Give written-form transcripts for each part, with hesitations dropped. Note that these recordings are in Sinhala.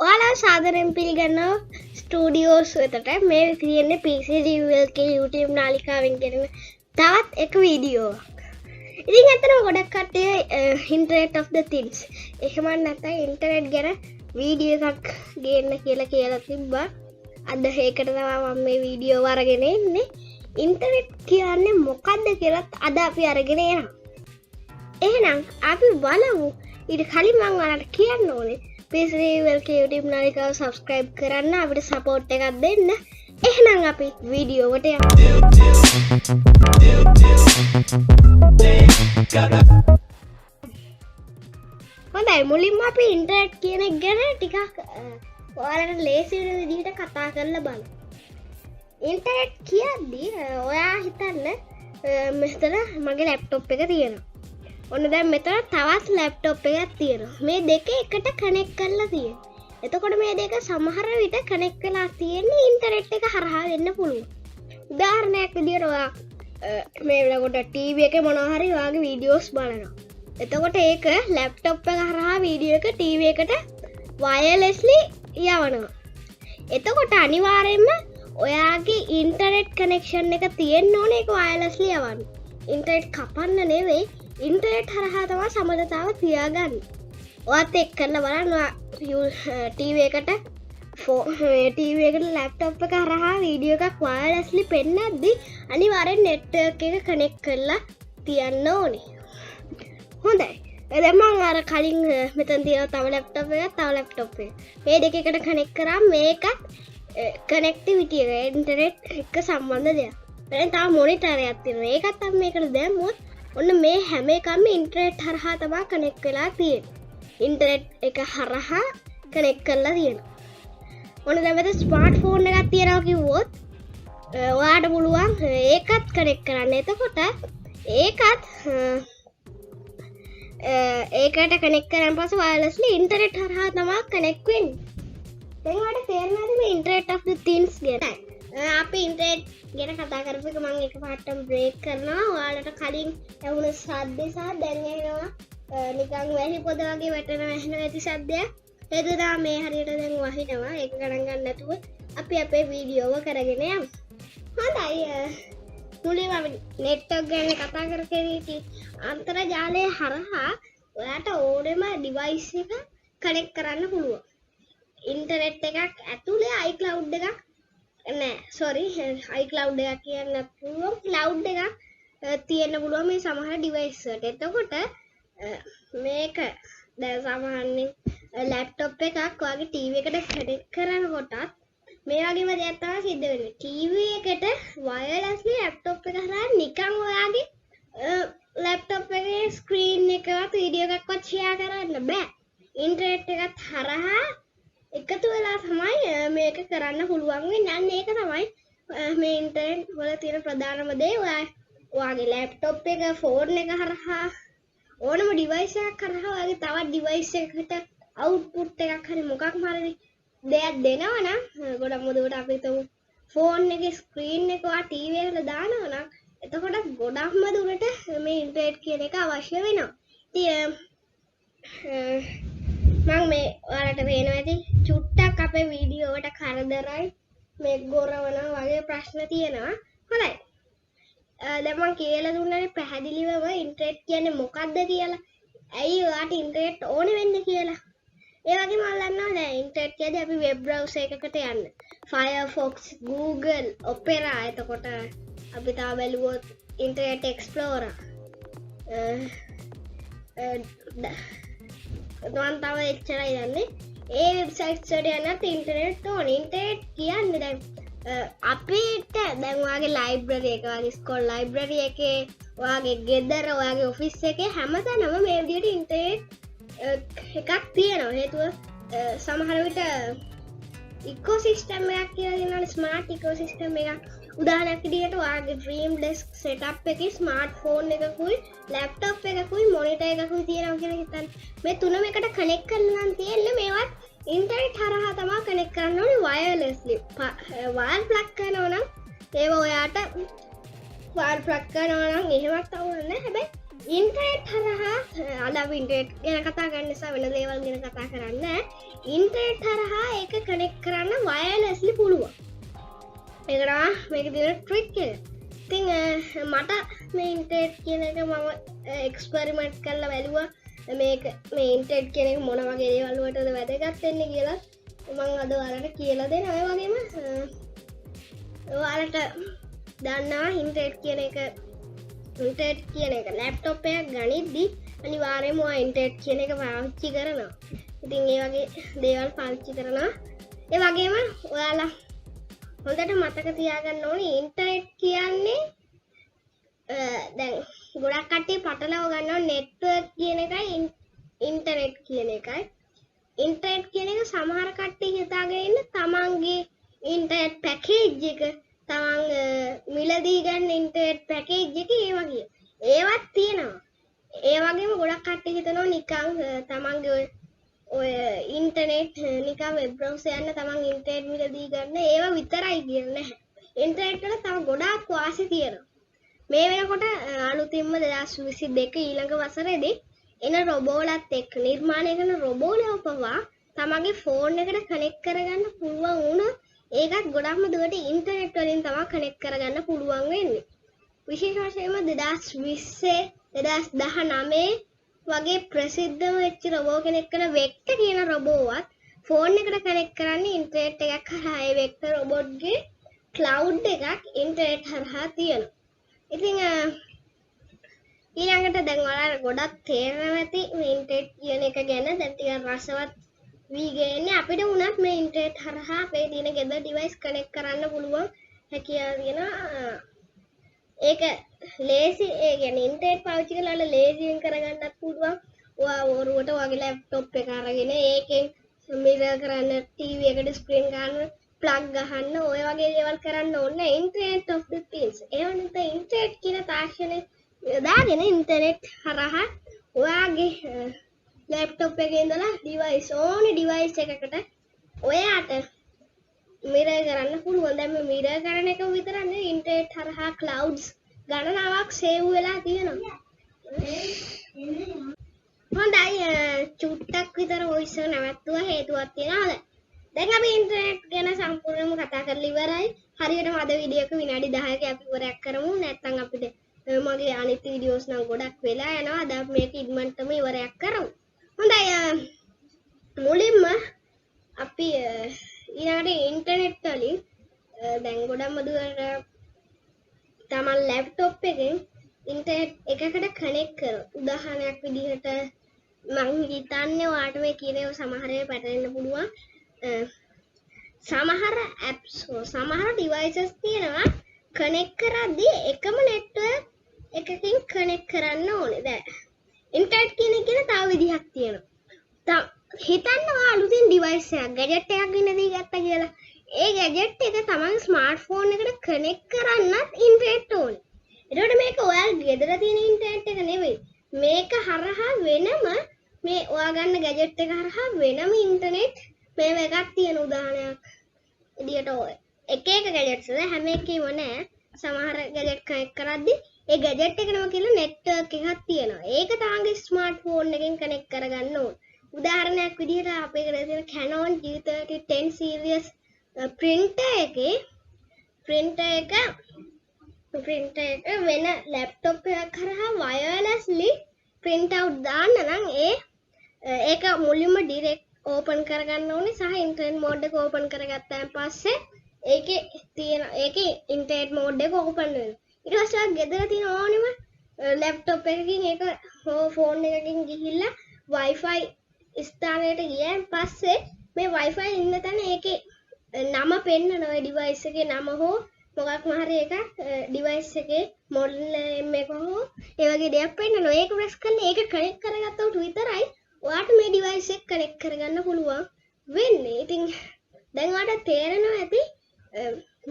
ඔයාලා සාදරයෙන් පිළිගන්නවා ස්ටුඩියෝස් වෙතට. මේ තියෙන්නේ PcReview එකේ YouTube නාලිකාවෙන් කරන තවත් එක වීඩියෝවක්. ඉතින් අතන ගොඩක් කට්ටිය Internet of the Things එහෙම නැත්නම් ඉන්ටර්නෙට් ගැන වීඩියෝ එකක් ගේන්න කියලා තිබ්බා. අද ඒකට තමයි මම මේ වීඩියෝ අරගෙන ඉන්නේ. ඉන්ටර්නෙට් කියන්නේ මොකක්ද කියලාත් අද අපි අරගෙන යනවා. එහෙනම් අපි බලමු. ඊට කලින් මම ඔයාලට කියන්න ඕනේ PcReview YouTube නාලිකාව subscribe කරන්න, අපිට support එකක් දෙන්න. එහෙනම් අපි වීඩියෝවට යමු. හොඳයි, මුලින්ම අපි ඉන්ටර්නෙට් කියන එක ගැන ටිකක් ඔයාලට ලේසි වෙන විදිහට කතා කරලා බලමු. ඉන්ටර්නෙට් කියද්දී ඔයා හිතන්න මෙතන මගේ ලැප්ටොප් එක තියෙනවා. ඔන්න දැන් මෙතන තවත් ලැප්ටොප් එකක් තියෙනවා. මේ දෙක එකට කනෙක්ට් කරලා තියෙනවා. එතකොට මේ දෙක සමහර විට කනෙක්ට් වෙලා තියෙන්නේ ඉන්ටර්නෙට් එක හරහා වෙන්න පුළුවන්. උදාහරණයක් විදියට ඔයා මේ වෙනකොට ටීවී එකේ මොනවා හරි ඔයාගේ වීඩියෝස් බලනවා. එතකොට ඒක ලැප්ටොප් එක හරහා වීඩියෝ එක ටීවී එකට වයර්ලෙස්ලි යවනවා. එතකොට අනිවාර්යයෙන්ම ඔයාගේ ඉන්ටර්නෙට් කනෙක්ෂන් එක තියෙන්න ඕනේ ඒක වයර්ලෙස්ලි යවන්න. ඉන්ටර්නෙට් කපන්න නෙවෙයි, ඉන්ටර්නෙට් හරහා තමයි සමගතාව තියාගන්න. ඔයත් එක්ක කරලා බලන්න ටීවී එකට ලැප්ටොප් එක හරහා වීඩියෝ එකක් වයර්ලෙස්ලි පෙන්නද්දි අනිවාර්යෙන් නෙට්වර්ක් එක කනෙක්ට් කරලා තියන්න ඕනේ. හොඳයි. දැන් මම අර කලින් මෙතන තියෙන තව ලැප්ටොප් එකක් තව ලැප්ටොප් එක. මේ දෙක එකට කනෙක්ට් කරාම මේකත් කනෙක්ටිවිටි එක ඉන්ටර්නෙට් එක්ක සම්බන්ධ දෙයක්. දැන් තව මොනිටර් එකක් තියෙනවා. ඒකත් අපි මේකට දැම්මොත් ඔන්න මේ හැම එකම ඉන්ටර්නෙට් හරහා තමයි කනෙක්ට් වෙලා තියෙන්නේ. ඉන්ටර්නෙට් එක හරහා කනෙක්ට් කරලා තියෙනවා. ඔන්න දැන් මෙතන ස්මාර්ට්ෆෝන් එකක් තියෙනවා කිව්වොත් ඔයාට පුළුවන් ඒකත් කනෙක්ට් කරන්න. එතකොට ඒකට කනෙක්ට් කරන් පස්සේ වයර්ලෙස්ලි ඉන්ටර්නෙට් හරහා තමයි කනෙක්ට් වෙන්නේ. දැන් ඔයාලට තේරෙනවද මේ ඉන්ටර්නෙට් of the things ගැන? අපි ඉන්ටර්නෙට් ගැන කතා කරපු එක මම එකපාරටම බ්‍රේක් කරනවා. ඔයාලට කලින් ඇහුණු ශබ්ද සහ දැන් ඇහෙනවා නිකන් වැහි පොද වගේ වැටෙන ඇති ශබ්දයක්. ඒක තමයි මේ හරියට දැන් වහිනවා. ඒක ගණන් ගන්න නැතුව අපි අපේ වීඩියෝව කරගෙන යමු. හොඳයි. මුලින්ම අපි නෙට්වර්ක් ගැන කතා කරගෙන අන්තර්ජාලය හරහා ඔයාට ඕනෙම ඩිවයිස් එක කනෙක්ට් කරන්න පුළුවන්. ඉන්ටර්නෙට් එකක් ඇතුලේ iCloud එකක් iCloud එකක් කියන්න පුළුවන් cloud එකක් තියෙන්න පුළුවන් මේ සමහර ඩිවයිස් වලට. එතකොට මේක දැන් සාමාන්‍යයෙන් ලැප්ටොප් එකක් ඔයාගේ ටීවී එකට කනෙක්ට් කරනකොටත් මේ වගේම දෙයක් තමයි සිද්ධ වෙන්නේ. ටීවී එකට වයර්ලෙස්ලි ලැප්ටොප් එක හරහා නිකන් ඔයාගේ ලැප්ටොප් එකේ ස්ක්‍රීන් එකවත් වීඩියෝ එකක්වත් ෂෙයා කරන්න බෑ. ඉන්ටර්නෙට් එකත් හරහා එකතු වෙලා තමයි මේක කරන්න පුළුවන් වෙන්නේ. අන්න ඒක තමයි මේ ඉන්ටර්නෙට් වල තියෙන ප්‍රධානම දේ. ඔයාගේ ලැප්ටොප් එක, ෆෝන් එක හරහා ඕනම ඩිවයිස් එකක් හරහා ඔයාගේ තවත් ඩිවයිස් එකකට අවුට්පුට් එකක් හරි මොකක් හරි දෙයක් දෙනවා නම් ගොඩක් මොදවට අපි හිතමු ෆෝන් එකේ ස්ක්‍රීන් එක ඔයා ටීවී එකට දානවා නම් එතකොට ගොඩක්ම දුරට මේ ඉන්ටර්නෙට් කියන එක අවශ්‍ය වෙනවා. ඉතින් මම මේ ඔයාලට පේනවා ඇති චුට්ටක් අපේ වීඩියෝ වලට කරදරයි මේ ගොරවනවා වගේ ප්‍රශ්න තියෙනවා. හොඳයි. දැන් මම කියලා දුන්නානේ පැහැදිලිවම ඉන්ටර්නෙට් කියන්නේ මොකක්ද කියලා. ඇයි ඔයාට ඉන්ටර්නෙට් ඕනේ වෙන්නේ කියලා. ඒ වගේම අල්ලන්නවා දැන් ඉන්ටර්නෙට් කියදී අපි වෙබ් බ්‍රවුසර් එකකට යන්න. Firefox, Google, Opera, එතකොට අපි තාම බැලුවොත් Internet Explorer. මම තව එච්චරයි දන්නේ. ඒ වෙබ්සයිට්ස් වලට යන්නත් ඉන්ටර්නෙට් ඕනේ. ඉන්ටර්නෙට් කියන්නේ දැන් අපිට දැන් ඔයාගේ ලයිබ්‍රරි එක, ඔයාගේ ස්කෝල් ලයිබ්‍රරි එකේ, ඔයාගේ ගෙදර, ඔයාගේ ඔෆිස් එකේ හැමතැනම මේ විදිහට ඉන්ටර්නෙට් එකක් තියෙනවා. හේතුව සමහර විට ඉකෝසිස්ටම් එකක් කියලා කියනවා, ස්මාර්ට් ඉකෝසිස්ටම් එකක්. උදාහරණයක් විදිහට ඔයාගේ ඩ්‍රීම් ඩෙස්ක් සෙටප් එකේ ස්මාර්ට්ෆෝන් එකකුයි, ලැප්ටොප් එකකුයි, මොනිටර් එකකුයි තියෙනවා කියලා හිතන්න. මේ තුනම එකට කනෙක්ට් කරලා නම් තියෙන්නේ මේවත් ඉන්ටර්නෙට් හරහා තමයි කනෙක්ට් කරන්න ඕනේ වයර්ලෙස්ලි. වයර් ප්ලග් කරනවා නම් ඒව ඔයාට වයර් ප්ලග් කරනවා නම් එහෙමත් අවුල් නැහැ. හැබැයි ඉන්ටර්නෙට් හරහා අද අපි ඉන්ටර්නෙට් ගැන කතා කරන්න නිසා වෙන දේවල් ගැන කතා කරන්න ඉන්ටර්නෙට් හරහා ඒක කනෙක්ට් කරන්න වයර්ලස්ලි පුළුවන් ඒකට මේක තියෙන ට්‍රික් එක ඉතින් මට මේ ඉන්ටර්නෙට් කියන එක මම එක්ස්පෙරිමන්ට් කරලා බැලුවා මේක මේ ඉන්ටර්නෙට් කියන එක මොන වගේ දේවල් වලටද වැදගත් වෙන්නේ කියලා මම අද ඔයාලට කියලා දෙනවා ඒ වගේම ඔයාලට දන්නවා ඉන්ටර්නෙට් කියන එක ඉන්ටර්නෙට් කියන එක ලැප්ටොප් එකක් ගනිද්දි අනිවාර්යයෙන්ම ඔයා ඉන්ටර්නෙට් කියන එක පාවිච්චි කරනවා. ඉතින් ඒ වගේ දේවල් පාවිච්චි කරනවා. ඒ වගේම ඔයාලා හොඳට මතක තියාගන්න ඕනේ ඉන්ටර්නෙට් කියන්නේ දැන් ගොඩක් කට්ටිය පටලව ගන්නවා නෙට්වර්ක් කියන එකයි ඉන්ටර්නෙට් කියන එකයි. ඉන්ටර්නෙට් කියන එක සමහර කට්ටිය හිතාගෙන ඉන්න තමන්ගේ ඉන්ටර්නෙට් පැකේජ් එක තමන් මිලදී ගන්න ඉන්ටර්නෙට් පැකේජ් එක ඒ වගේ ඒවත් තියෙනවා ඒ වගේම ගොඩක් කට්ටිය හිතනවා නිකන් තමන්ගේ ඔය ඉන්ටර්නෙට් නිකන් වෙබ් බ්‍රවුසර් යන්න තමන් ඉන්ටර්නෙට් මිලදී ගන්න ඒවා විතරයි කියන්නේ නැහැ ඉන්ටර්නෙට් වල තව ගොඩාක් වාසි තියෙනවා මේ වෙනකොට අලුතින්ම 2022 ඊළඟ වසරේදී එන රොබෝලත් එක්ක නිර්මාණය කරන රොබෝලව පවා තමන්ගේ ෆෝන් එකට කනෙක්ට් කරගන්න පුළුවන් වුණොත් ඒකත් ගොඩක්ම දුරට ඉන්ටර්නෙට් වලින් තමයි කනෙක්ට් කරගන්න පුළුවන් වෙන්නේ. විශේෂ වශයෙන්ම 2020 2019 වගේ ප්‍රසිද්ධම වෙච්ච රොබෝ කෙනෙක් කරන වෙක්ටර් කියන රොබෝවත් ෆෝන් එකට කනෙක්ට් කරන්නේ ඉන්ටර්නෙට් එකක් හරහා. ඒ වෙක්ටර් රොබෝට්ගේ ක්ලවුඩ් එකක් ඉන්ටර්නෙට් හරහා තියෙනවා. ඉතින් ඊළඟට දැන් ඔයාලා ගොඩක් තේරෙනවා ඇති මේ ඉන්ටර්නෙට් කියන එක ගැන දැන් ටිකක් රසවත් වීගන්නේ අපිට උනත් මේ ඉන්ටර්නෙට් හරහා අපේ තියෙන ගෙදර ඩිවයිස් කනෙක්ට් කරන්න පුළුවන් හැකියාව තියෙනවා ඒක ලේසි ඒ කියන්නේ ඉන්ටර්නෙට් පාවිච්චි කරලා ලේසියෙන් කරගන්නත් පුළුවන් ඔයා ඔරුවට ඔයාගේ ලැප්ටොප් එක අරගෙන ඒකෙන් මිරර් කරන්න ටීවී එකට ස්ක්‍රීන් ගන්න ප්ලග් ගහන්න ඔය වගේ දේවල් කරන්න ඕනේ ඉන්ටර්නෙට් ඔෆ් ද තින්ග්ස් ඒ වගේ ඉන්ටර්නෙට් කියන තාක්ෂණය දාගෙන ඉන්ටර්නෙට් හරහා ඔයාගේ ලැප්ටොප් එකේ ඉඳලා ඩිවයිස් ඕනි ඩිවයිස් එකකට ඔයාට මිරර් කරන්න පුළුවන්. දැන් මේ මිරර් කරන එක විතරක් නෙවෙයි ඉන්ටර්නෙට් හරහා ක්ලවුඩ්ස් ගණනාවක් සේව් වෙලා තියෙනවා. හොඳයි චුට්ටක් විතර වොයිස් එක නැවතුවා හේතුවක් තියෙනවා. දැන් අපි ඉන්ටර්නෙට් ගැන සම්පූර්ණයෙන්ම කතා කරලා ඉවරයි. හරියටම අද වීඩියෝ එක විනාඩි 10ක අපි ඉවරයක් කරමු. නැත්නම් අපිට මගේ අනිත් වීඩියෝස් නම් ගොඩක් වෙලා යනවා. අද අපි මේක ඉක්මනටම ඉවරයක් කරමු. හොඳයි මුලින්ම අපි ඊළඟට ඉන්ටර්නෙට් වලින් දැන් ගොඩක්ම දුරට තමන් ලැප්ටොප් එකෙන් ඉන්ටර්නෙට් එකකට කනෙක්ට් කරනවා. උදාහරණයක් විදිහට මම හිතන්නේ ඔයාලට මේ කියන ඒවා සමහර ඒවා පැටලෙන්න පුළුවන්. සමහර apps සමහර devices තියෙනවා කනෙක්ට් කරද්දී එකම network එකකින් කනෙක්ට් කරන්න ඕනේ. දැන් ඉන්ටර්නෙට් කියන තව විදිහක් තියෙනවා. හිතන්න ඔයා අලුතින් ඩිවයිස් එකක් ගැජට් එකක් ගෙනදී ගත්තා කියලා. ඒ ගැජට් එක තමන් ස්මාර්ට්ෆෝන් එකට කනෙක්ට් කරන්නත් ඉන්ටර්නෙට් ඕනේ. එතකොට මේක ඔයාලා ගෙදර තියෙන ඉන්ටර්නෙට් එක නෙවෙයි. මේක හරහා වෙනම මේ ඔයා ගන්න ගැජට් එක හරහා වෙනම ඉන්ටර්නෙට් මේව එකක් තියෙන උදාහරණයක් විදියට ඔය එක එක ගැජට්ස් වල හැම එකේම නෑ. සමහර ගැජට් කනෙක්ට් කරද්දී ඒ ගැජට් එකනම කියලා නෙට්වර්ක් එකක් තියෙනවා. ඒක තමන්ගේ ස්මාර්ට්ෆෝන් එකෙන් කනෙක්ට් කරගන්න ඕන. උදාහරණයක් විදිහට අපේ ගෙදර තියෙන Canon G3010 series printer එකේ printer එක වෙන laptop එකක් කරහා wirelessly print out දාන්න නම් ඒක මුලින්ම direct open කරගන්න ඕනේ සහ internet mode එක open කරගත්තාන් පස්සේ ඒකේ internet mode එක open වෙනවා. ඊට පස්සේ ගෙදර තියෙන ඕනෙම ලැප්ටොප් එකකින් ඒක ෆෝන් එකකින් ගිහිල්ලා Wi-Fi ස්ථානයට ගියන් පස්සේ මේ Wi-Fi ඉන්න තැන ඒකේ නම පෙන්නනවා ඒ ඩිවයිස් එකේ නම හෝ මොකක්ම හරි එකක් ඩිවයිස් එකේ මොඩල් නේම් එක හෝ ඒ වගේ දෙයක් පෙන්නනවා. ඒක ප්‍රෙස් කරලා ඒක කනෙක්ට් කරගත්තොත් විතරයි ඔයාට මේ ඩිවයිස් එක කනෙක්ට් කරගන්න පුළුවන් වෙන්නේ. ඉතින් දැන් ඔයාලට තේරෙනවා ඇති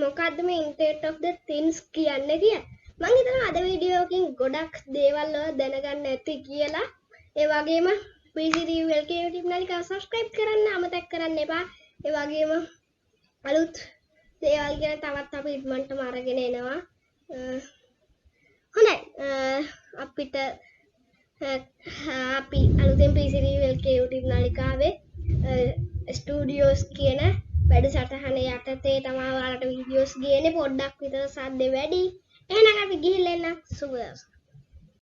මොකද්ද මේ ඉන්ටර්නෙට් ඔෆ් ද තින්ග්ස් කියන්නේ කියලා. මම හිතනවා අද වීඩියෝ එකකින් ගොඩක් දේවල් දැනගන්න ඇති කියලා. ඒ වගේම PcReview YouTube නාලිකාව subscribe කරන්න අමතක කරන්න එපා. ඒ වගේම අලුත් දේවල් ගැන තවත් අපි ඉක්මනටම අරගෙන එනවා. හොඳයි අපිට අපි අලුතෙන් PcReview එකේ YouTube නාලිකාවේ ස්ටුඩියෝස් කියන වැඩසටහන යටතේ තමයි ඔයාලට වීඩියෝස් ගේන්නේ. පොඩ්ඩක් විතර සද්දේ වැඩි. එහෙනම් අපි ගිහිල්ලා එන්න. සුබ දවසක්.